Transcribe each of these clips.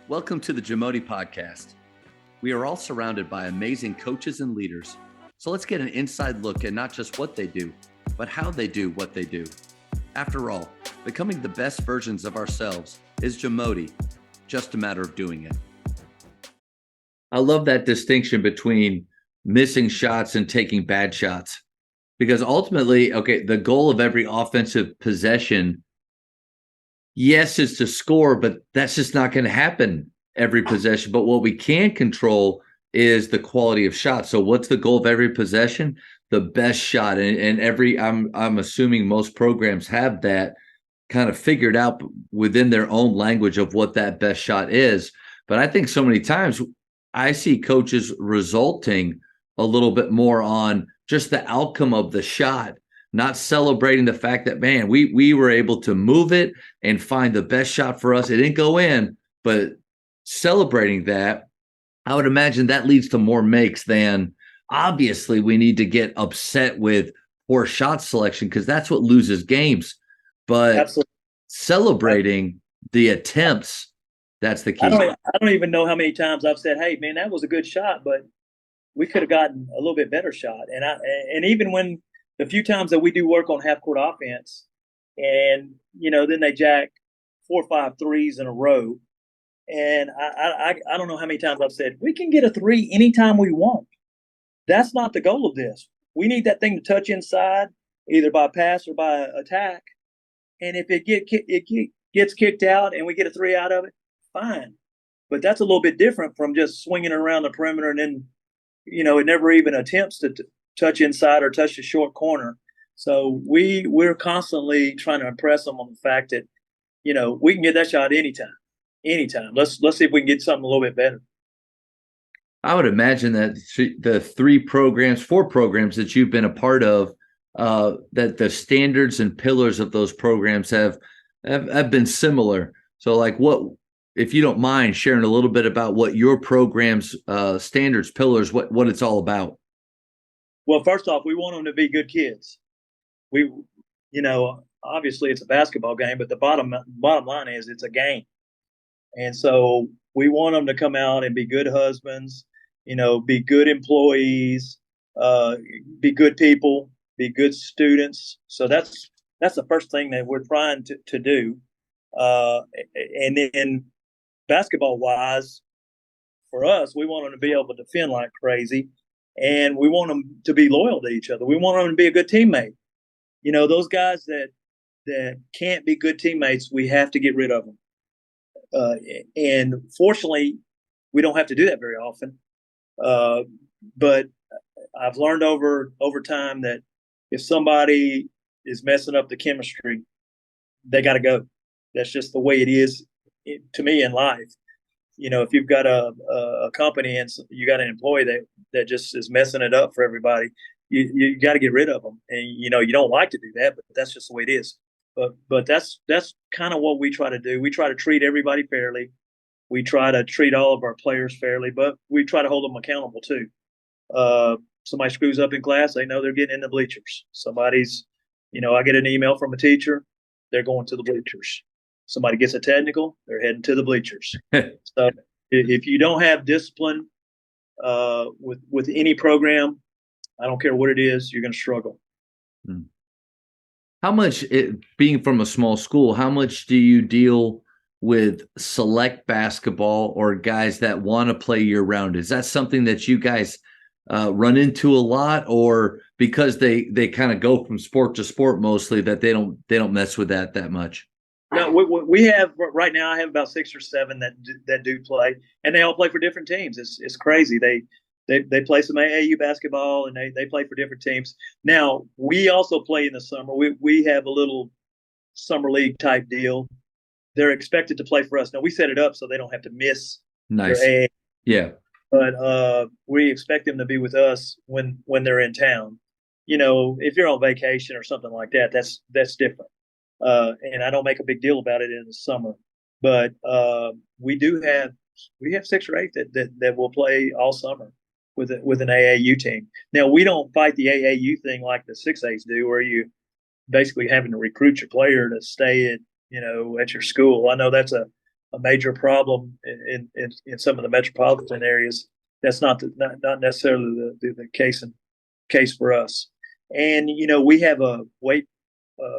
Welcome to the Jamodi podcast. We are all surrounded by amazing coaches and leaders. So let's get an inside look at not just what they do, but how they do what they do. After all, becoming the best versions of ourselves is Jamodi, just a matter of doing it. I love that distinction between missing shots and taking bad shots. Because ultimately, the goal of every offensive possession, yes, is to score, but that's just not going to happen every possession. But what we can control is the quality of shots. So what's the goal of every possession? The best shot. And I'm assuming most programs have that kind of figured out within their own language of what that best shot is. But I think so many times I see coaches resulting a little bit more on just the outcome of the shot, not celebrating the fact that, man, we were able to move it and find the best shot for us. It didn't go in, but celebrating that, I would imagine that leads to more makes than obviously we need to get upset with poor shot selection because that's what loses games. But Absolutely. celebrating the attempts, that's the key. I don't even know how many times I've said, "Hey, man, that was a good shot, but we could have gotten a little bit better shot." And even when the few times that we do work on half court offense, and then they jack 4 or 5 threes in a row, and I don't know how many times I've said we can get a three anytime we want. That's not the goal of this. We need that thing to touch inside, either by pass or by attack. And if it gets kicked out and we get a three out of it, fine. But that's a little bit different from just swinging around the perimeter and then, it never even attempts to touch inside or touch the short corner. So we're constantly trying to impress them on the fact that, we can get that shot anytime. Let's see if we can get something a little bit better. I would imagine that the 4 programs that you've been a part of, that the standards and pillars of those programs have been similar. So like what, if you don't mind sharing a little bit about what your program's standards, pillars, what it's all about. Well, first off, we want them to be good kids. We, obviously it's a basketball game, but the bottom line is it's a game. And so we want them to come out and be good husbands, be good employees, be good people, be good students. So that's the first thing that we're trying to do. And then basketball wise, for us, we want them to be able to defend like crazy, and we want them to be loyal to each other. We want them to be a good teammate. Those guys that can't be good teammates, we have to get rid of them. And fortunately, we don't have to do that very often. But I've learned over time that if somebody is messing up the chemistry, they got to go. That's just the way it is to me in life. If you've got a company and you got an employee that just is messing it up for everybody, you got to get rid of them. And you don't like to do that, but that's just the way it is. But that's kind of what we try to do. We try to treat everybody fairly. We try to treat all of our players fairly, but we try to hold them accountable too. Somebody screws up in class, they know they're getting in the bleachers. Somebody's, I get an email from a teacher, they're going to the bleachers. Somebody gets a technical, they're heading to the bleachers. So if you don't have discipline with any program, I don't care what it is, you're going to struggle. How much, being from a small school, how much do you deal with select basketball or guys that want to play year round? Is that something that you guys run into a lot, or because they kind of go from sport to sport mostly that they don't mess with that much? No, we have right now. I have about 6 or 7 that do play, and they all play for different teams. It's crazy. They play some AAU basketball, and they play for different teams. Now we also play in the summer. We have a little summer league type deal. They're expected to play for us. Now we set it up so they don't have to miss Nice. their AAU. Yeah. But we expect them to be with us when they're in town. If you're on vacation or something like that, that's different. And I don't make a big deal about it in the summer. But we have 6 or 8 that will play all summer with an AAU team. Now we don't fight the AAU thing like the 6As do, where you basically having to recruit your player to stay at your school. I know that's a a major problem in some of the metropolitan areas. That's not necessarily the case for us. And we have a weight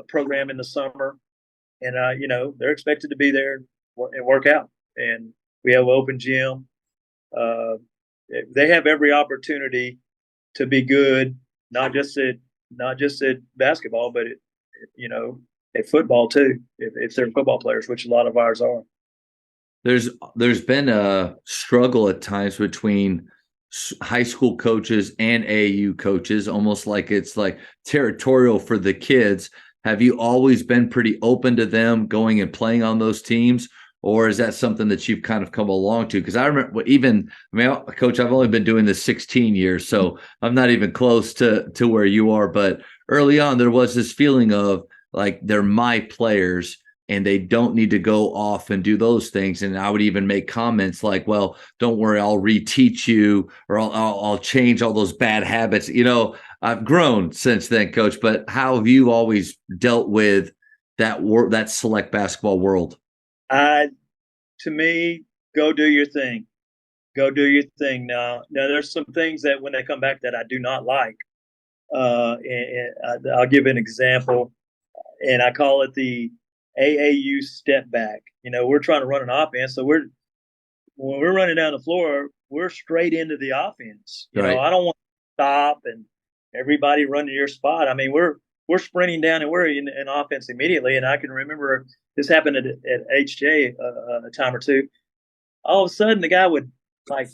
program in the summer, and they're expected to be there and work out. And we have an open gym. Uh, they have every opportunity to be good, not just at basketball, but at football too, if they're football players, which a lot of ours are. There's been a struggle at times between high school coaches and AAU coaches, almost like it's like territorial for the kids. Have you always been pretty open to them going and playing on those teams? Or is that something that you've kind of come along to? Because I remember Coach, I've only been doing this 16 years, so I'm not even close to where you are. But early on, there was this feeling of like they're my players and they don't need to go off and do those things. And I would even make comments like, well, don't worry, I'll reteach you, or I'll change all those bad habits. I've grown since then, Coach, but how have you always dealt with that select basketball world? To me, go do your thing. Go do your thing. Now there's some things that when they come back that I do not like. And I'll give an example, and I call it the AAU step back. We're trying to run an offense, so when we're running down the floor, we're straight into the offense. Right. I don't want to stop and everybody run to your spot. I mean, we're sprinting down and we're in offense immediately. And I can remember this happened at HJ a time or two. All of a sudden, the guy would like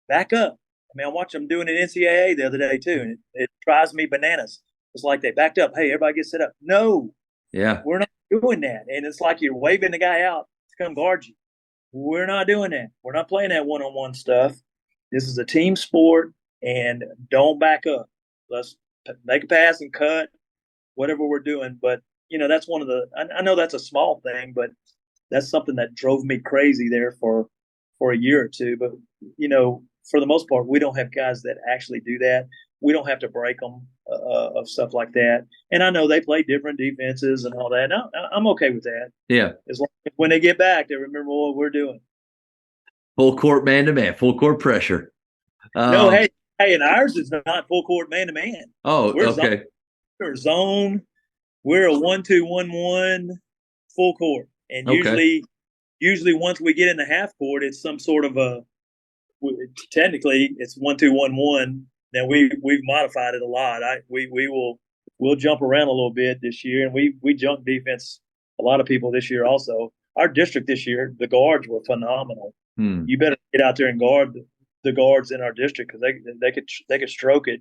back up. I mean, I watched them doing it in NCAA the other day too, and it drives me bananas. It's like they backed up. Hey, everybody get set up. No, yeah, we're not doing that. And it's like you're waving the guy out to come guard you. We're not doing that. We're not playing that one-on-one stuff. This is a team sport, and don't back up. Let's make a pass and cut, whatever we're doing. But, that's one of I know that's a small thing, but that's something that drove me crazy there for a year or two. But, for the most part, we don't have guys that actually do that. We don't have to break them of stuff like that. And I know they play different defenses and all that. No, I'm okay with that. Yeah. As long as when they get back, they remember what we're doing. Full court man-to-man, full court pressure. No, hey, and ours is not full court man-to-man. Oh, okay. We're zone. We're a 1-2-1-1 full court. And usually once we get in the half court, it's some sort of technically it's 1-2-1-1. Now we've modified it a lot. We'll jump around a little bit this year, and we junk defense a lot of people this year also. Our district this year, the guards were phenomenal. You better get out there and guard the guards in our district because they could stroke it.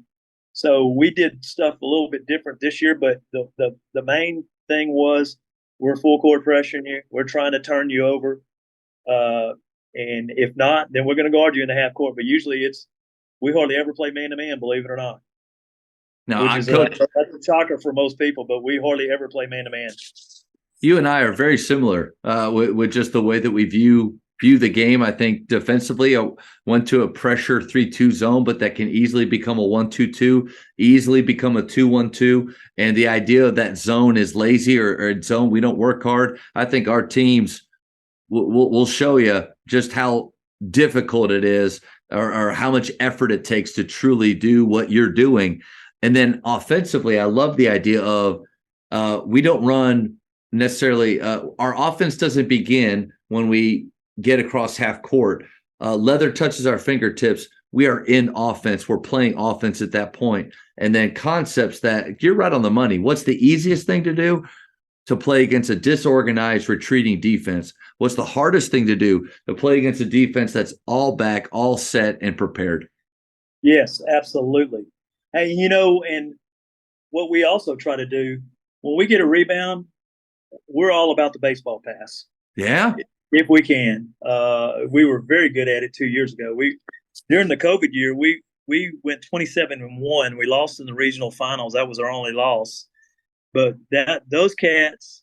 So we did stuff a little bit different this year, but the main thing was we're full court pressuring you. We're trying to turn you over, and if not, then we're going to guard you in the half court. But usually we hardly ever play man to man, believe it or not. No, that's a shocker for most people, but we hardly ever play man to man. You and I are very similar with just the way that we view the game. I think defensively, I went to a pressure 3-2 zone, but that can easily become a 1-2-2, easily become a 2-1-2. And the idea of that zone is lazy or zone, we don't work hard. I think our teams will show you just how difficult it is or how much effort it takes to truly do what you're doing. And then offensively, I love the idea of we don't run necessarily our offense doesn't begin when we get across half court. Leather touches our fingertips. We are in offense. We're playing offense at that point. And then concepts that you're right on the money. What's the easiest thing to do? To play against a disorganized, retreating defense. What's the hardest thing to do? To play against a defense that's all back, all set, and prepared. Yes, absolutely. Hey, and what we also try to do when we get a rebound, we're all about the baseball pass. Yeah. If we can. We were very good at it 2 years ago. During the COVID year, we went 27-1. We lost in the regional finals. That was our only loss. But those cats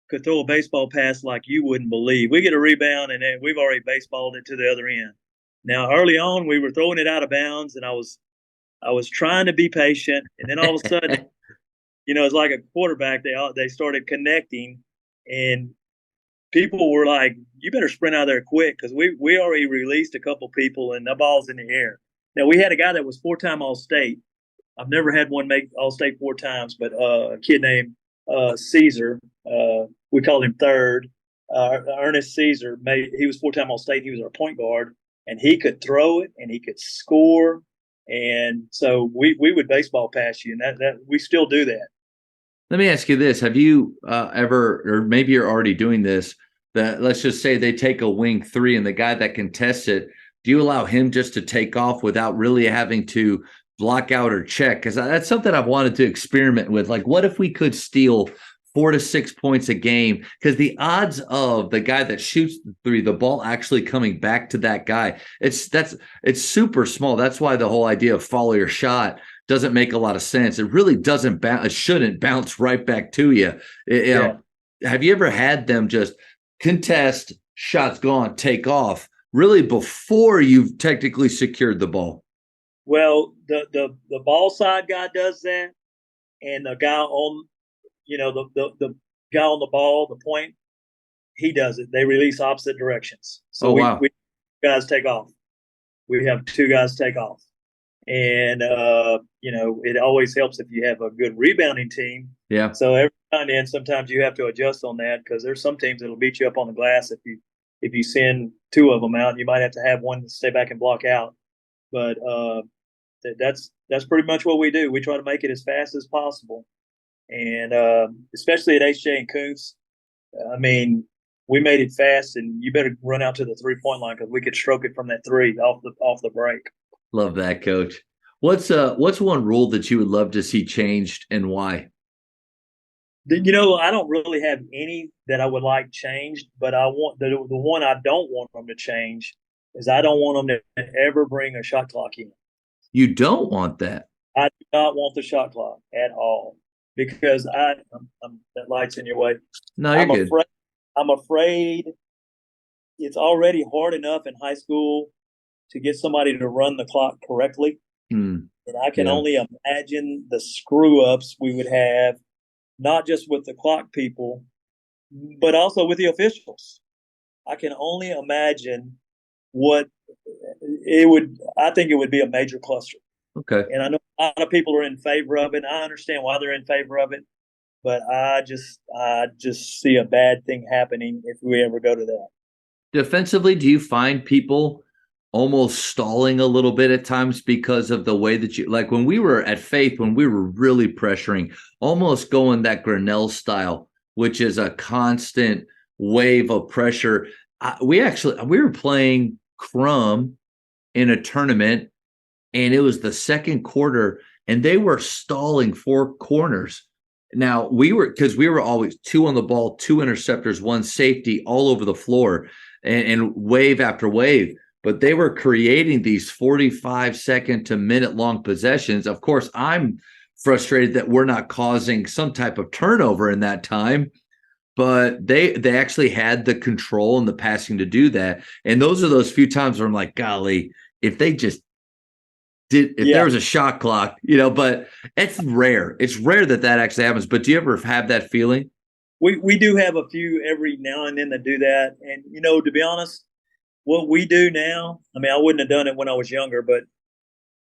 could throw a baseball pass like you wouldn't believe. We get a rebound, and then we've already baseballed it to the other end. Now, early on, we were throwing it out of bounds, and I was trying to be patient, and then all of a sudden, it's like a quarterback. They started connecting, and people were like, "You better sprint out of there quick," because we already released a couple people and the ball's in the air. Now we had a guy that was 4-time All-State. I've never had one make All-State 4 times, but a kid named Caesar, we called him Third. Ernest Caesar he was 4-time All-State. He was our point guard, and he could throw it and he could score. And so we would baseball pass you, and that we still do that. Let me ask you this. Have you ever, or maybe you're already doing this, that let's just say they take a wing three and the guy that contests it, do you allow him just to take off without really having to block out or check? Because that's something I've wanted to experiment with. Like, what if we could steal 4 to 6 points a game? Because the odds of the guy that shoots the three, the ball actually coming back to that guy, it's super small. That's why the whole idea of follow your shot doesn't make a lot of sense. It really doesn't it shouldn't bounce right back to you. You know, have you ever had them just contest, shots gone, take off, really before you've technically secured the ball? Well, the ball side guy does that, and the guy on the guy on the ball, the point, he does it. They release opposite directions. So we guys take off. We have 2 guys take off. And, it always helps if you have a good rebounding team. Yeah. So every now and then, sometimes you have to adjust on that because there's some teams that'll beat you up on the glass if you send 2 of them out. You might have to have one stay back and block out. But that's pretty much what we do. We try to make it as fast as possible. And especially at HJ and Koontz, I mean, we made it fast, and you better run out to the 3-point line because we could stroke it from that 3 off the break. Love that, Coach. What's one rule that you would love to see changed and why? I don't really have any that I would like changed, but I want the one I don't want them to change is I don't want them to ever bring a shot clock in. You don't want that? I do not want the shot clock at all because that light's in your way. No, you're good. I'm afraid it's already hard enough in high school to get somebody to run the clock correctly. And I can only imagine the screw-ups we would have, not just with the clock people, but also with the officials. I can only imagine what it would – I think it would be a major cluster. Okay. And I know a lot of people are in favor of it. I understand why they're in favor of it, but I just see a bad thing happening if we ever go to that. Defensively, do you find people – almost stalling a little bit at times because of the way that like when we were at Faith, when we were really pressuring, almost going that Grinnell style, which is a constant wave of pressure. We were playing Crum in a tournament, and it was the second quarter, and they were stalling 4 corners. Now because we were always 2 on the ball, 2 interceptors, 1 safety all over the floor, and wave after wave. But they were creating these 45-second to minute-long possessions. Of course, I'm frustrated that we're not causing some type of turnover in that time, but they actually had the control and the passing to do that. And those are those few times where I'm like, golly, if they just did, if there was a shot clock, but it's rare. It's rare that actually happens. But do you ever have that feeling? We do have a few every now and then that do that. And, to be honest, what we do now, I mean, I wouldn't have done it when I was younger, but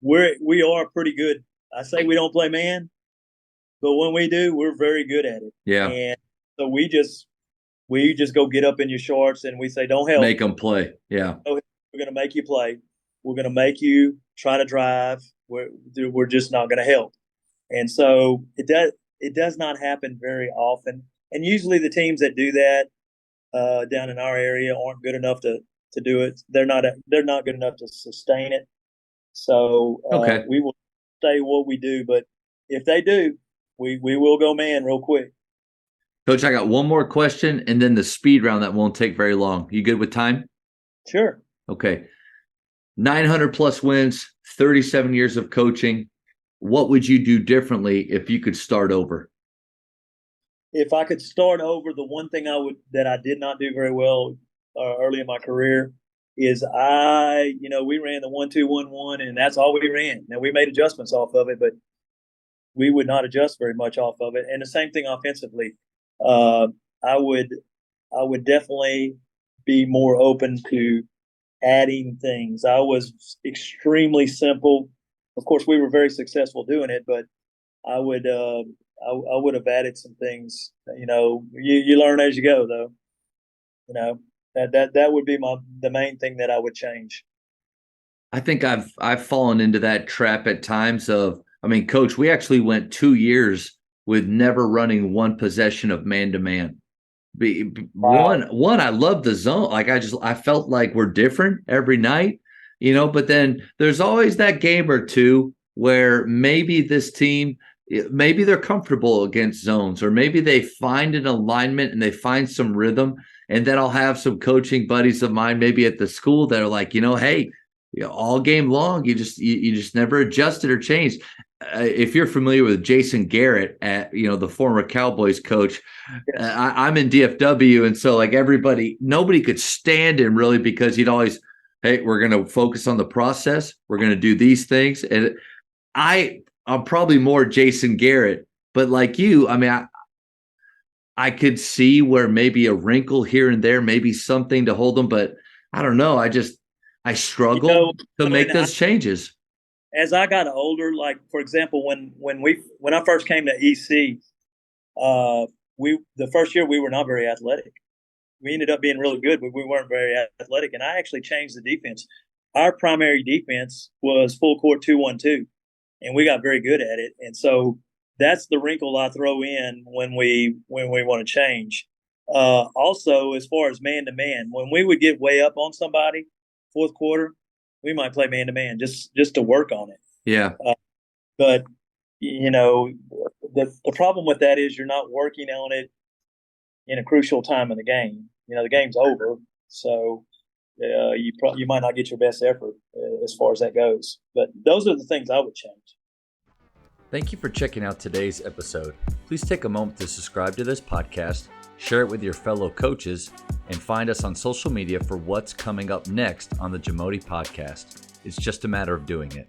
we are pretty good. I say we don't play man, but when we do, we're very good at it. Yeah. And so we just go get up in your shorts and we say, don't help. Make them play. Yeah. We're going to make you play. We're going to make you try to drive. We're just not going to help. And so it does not happen very often. And usually the teams that do that down in our area aren't good enough to do it. They're not good enough to sustain it. So we will say what we do, but if they do, we will go man real quick. Coach, I got one more question and then the speed round that won't take very long. You good with time? Sure. Okay. 900 plus wins, 37 years of coaching. What would you do differently if you could start over? If I could start over, the one thing that I did not do very well early in my career is we ran the 1-2-1-1, and that's all we ran. Now we made adjustments off of it, but we would not adjust very much off of it. And the same thing offensively. I would I would definitely be more open to adding things. I was extremely simple. Of course, we were very successful doing it, but I would I would have added some things. You learn as you go, though. That would be the main thing that I would change. I think I've fallen into that trap at times of, I mean, coach, we actually went 2 years with never running one possession of man to man. Wow. One, I love the zone. Like I felt like we're different every night, but then there's always that game or two where maybe this team, maybe they're comfortable against zones, or maybe they find an alignment and they find some rhythm. And then I'll have some coaching buddies of mine, maybe at the school, that are like, hey, all game long, you just never adjusted or changed. If you're familiar with Jason Garrett, the former Cowboys coach, I'm in DFW, and so like nobody could stand him really, because he'd always, hey, we're going to focus on the process. We're going to do these things, and I'm probably more Jason Garrett, but like you, I mean, I could see where maybe a wrinkle here and there, maybe something to hold them, but I don't know. I struggle to make those changes. As I got older, like for example, when I first came to EC, the first year we were not very athletic. We ended up being really good, but we weren't very athletic. And I actually changed the defense. Our primary defense was full court 2-1-2, and we got very good at it. And so that's the wrinkle I throw in when we want to change. Also, as far as man to man, when we would get way up on somebody, fourth quarter, we might play man to man just to work on it. Yeah. But the problem with that is you're not working on it in a crucial time in the game. The game's over, so you might not get your best effort as far as that goes. But those are the things I would change. Thank you for checking out today's episode. Please take a moment to subscribe to this podcast, share it with your fellow coaches, and find us on social media for what's coming up next on the Jamodi podcast. It's just a matter of doing it.